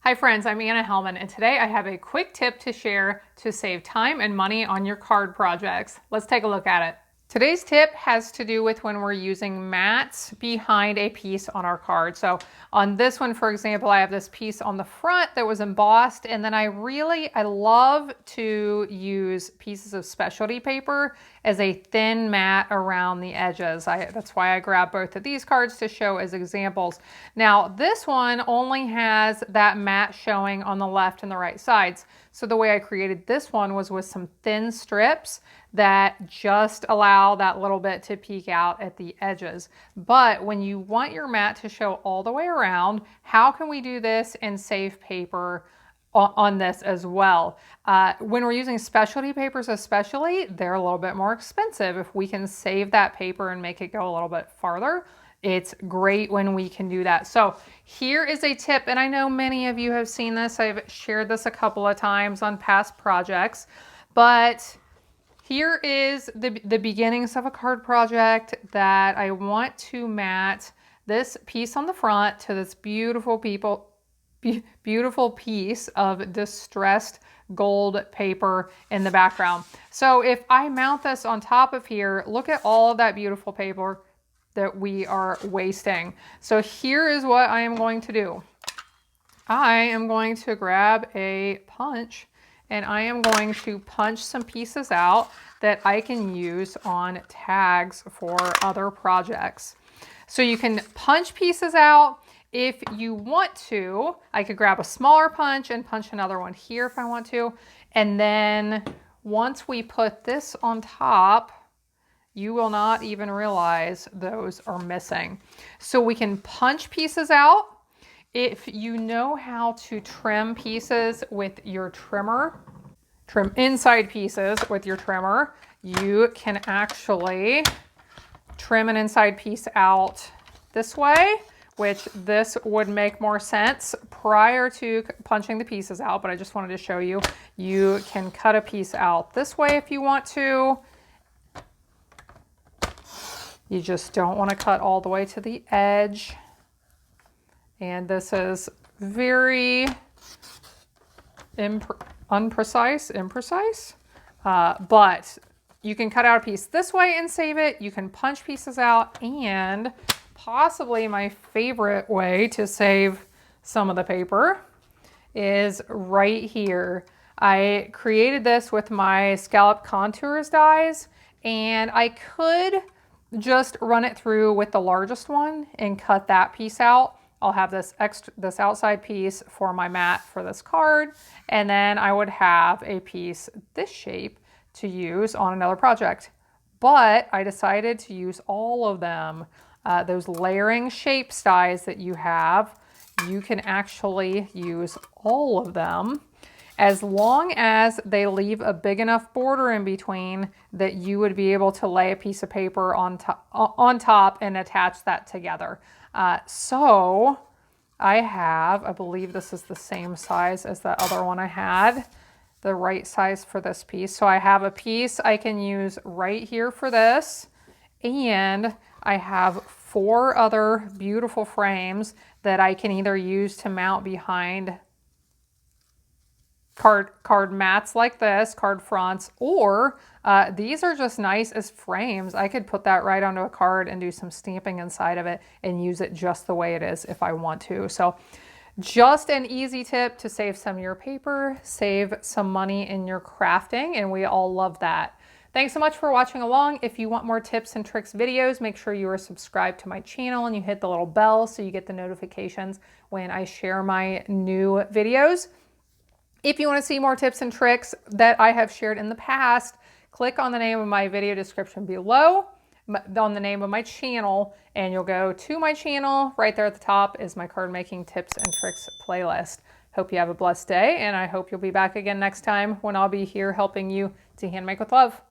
Hi friends, I'm Anna Helman, and today I have a quick tip to share to save time and money on your card projects. Let's take a look at it. Today's tip has to do with when we're using mats behind a piece on our card. So on this one, for example, I have this piece on the front that was embossed, and then I love to use pieces of specialty paper as a thin mat around the edges. That's why I grabbed both of these cards to show as examples. Now this one only has that mat showing on the left and the right sides. So the way I created this one was with some thin strips that just allow that little bit to peek out at the edges. But when you want your mat to show all the way around, how can we do this and save paper on this as well? When we're using specialty papers especially, they're a little bit more expensive. If we can save that paper and make it go a little bit farther, it's great when we can do that. So here is a tip, and I know many of you have seen this. I've shared this a couple of times on past projects, but here is the beginnings of a card project that I want to mat this piece on the front to this beautiful piece of distressed gold paper in the background. So if I mount this on top of here, look at all of that beautiful paper that we are wasting. So here is what I am going to do. I am going to grab a punch and I am going to punch some pieces out that I can use on tags for other projects. So you can punch pieces out. If you want to, I could grab a smaller punch and punch another one here if I want to. And then once we put this on top, you will not even realize those are missing. So we can punch pieces out. If you know how to trim pieces with your trimmer, trim inside pieces with your trimmer, you can actually trim an inside piece out this way, which this would make more sense prior to punching the pieces out, but I just wanted to show you. You can cut a piece out this way if you want to. You just don't want to cut all the way to the edge. And this is very imprecise, but you can cut out a piece this way and save it. You can punch pieces out, and possibly my favorite way to save some of the paper is right here. I created this with my scallop contours dies, and I could just run it through with the largest one and cut that piece out. I'll have this outside piece for my mat for this card, and then I would have a piece this shape to use on another project. But I decided to use all of them. Those layering shape dies that you have, you can actually use all of them as long as they leave a big enough border in between that you would be able to lay a piece of paper on top and attach that together. So I believe this is the same size as that other one I had, the right size for this piece. So I have a piece I can use right here for this, and I have 4 other beautiful frames that I can either use to mount behind card mats like this, card fronts, or these are just nice as frames. I could put that right onto a card and do some stamping inside of it and use it just the way it is if I want to. So just an easy tip to save some of your paper, save some money in your crafting, and we all love that. Thanks so much for watching along. If you want more tips and tricks videos, make sure you are subscribed to my channel and you hit the little bell so you get the notifications when I share my new videos. If you want to see more tips and tricks that I have shared in the past, click on the name of my video description below, on the name of my channel, and you'll go to my channel. Right there at the top is my card making tips and tricks playlist. Hope you have a blessed day, and I hope you'll be back again next time when I'll be here helping you to hand make with love.